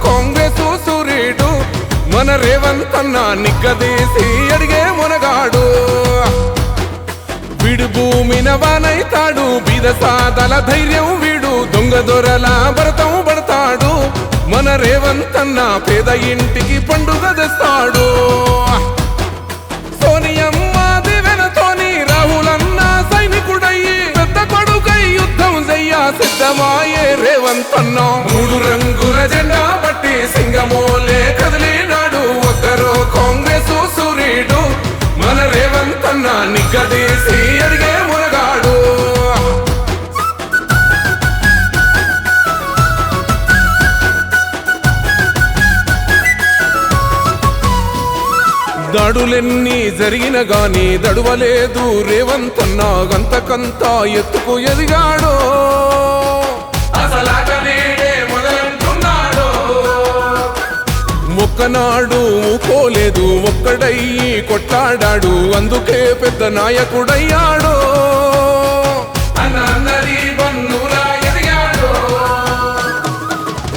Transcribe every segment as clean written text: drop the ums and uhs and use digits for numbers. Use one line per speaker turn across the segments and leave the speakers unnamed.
కాంగ్రెసు సూర్యుడు మన రేవంత్ అన్న నిగ్గదీసి అడిగే మునగాడు వీడు భూమిన వానైతాడు బీద సాదల ధైర్యం వీడు దొంగ దొరల భరతం పడతాడు మన రేవంత్ అన్న పేద ఇంటికి పండుగ తెస్తాడు సోనియమ్మ దివెనతోని రాహులన్న సైనికుడయ్యి పెద్ద కొడుకై యుద్ధం చెయ్య సిద్ధమాయే రేవంత్ అన్న మూడు రంగుల జెండా పట్టి సింగమోలే కదిలినాడు ఒక్కరో కాంగ్రెసు సూర్యుడు మన రేవంత్ అన్న నిగ్గదీసి అడిగే మునగాడు దాడులెన్ని జరిగిన గాని దడువలేదు రేవంత్ అన్న గంతకంతా ఎత్తుకు ఎదిగాడు ఒక్కనాడు ఊకోలేదు ఒక్కడయ్యి కొట్లాడాడు అందుకే పెద్ద నాయకుడయ్యాడు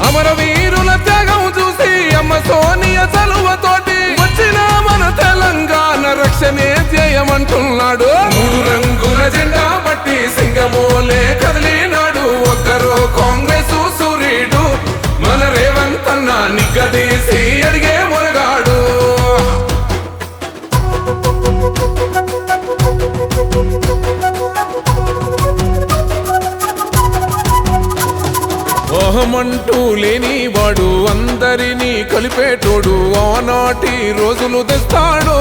అమరవీరుల త్యాగం చూసి అమ్మ సోనియ చలువతోటి వచ్చిన మన తెలంగాణ రక్షణే చేయమంటున్నాడు మూడు రంగుల జెండా పట్టి సింగమోలే కదిలినాడు ఒక్కరో కాంగ్రెసు సూర్యుడు మన రేవంత్ అన్న నిగ్గదీసి అడిగే మునగాడు ఓహమంటూ లేనివాడు అందరినీ కలిపేటోడు ఆనాటి రోజులు తెస్తాడు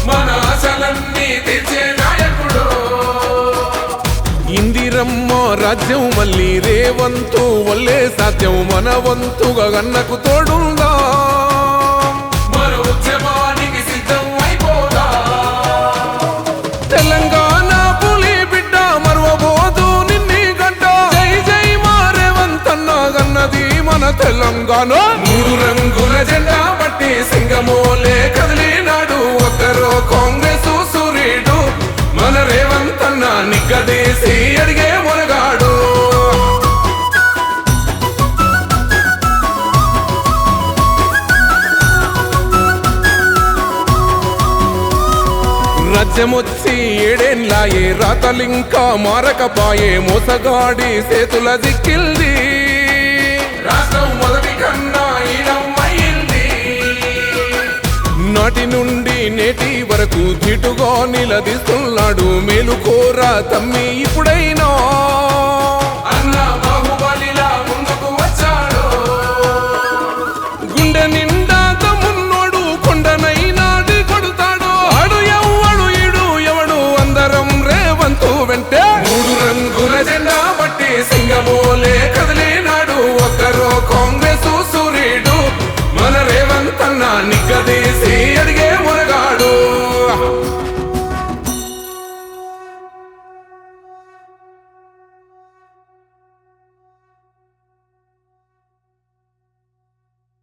మన ఆశలన్నీ తీర్చే నాయకుడు ఇందిరమ్మ రాజ్యం మళ్ళీ రేవంతు వల్లే సాధ్యం మన వంతుగా గన్నకు తోడుందా మన ఉద్యమానికి సిద్ధం అయిపోదా తెలంగాణ పులి బిడ్డ మరవబోదు నిన్ని గంట జై జై మా రేవంత్ అన్న గన్నది మన తెలంగాణ మూడు రంగుల జెండా పట్టి సింగమోలే కదిలినాడు ఒక్కరో కాంగ్రెసు సూర్యుడు మన రేవంత్ అన్న నిగ్గదీసి అడిగే మునగాడు రాజ్యమొచ్చి ఏడేన్లాయే రాతలింకా మారకపాయే మోసగాడి చేతుల దిక్కిల్ది రాష్ట్రం మొదటి కన్నా ఈనమ్మయింది నాటి నుండి నేటి వరకు ధీటుగా నిలదీస్తున్నాడు మేలుకోరా తమ్మి ఇప్పుడే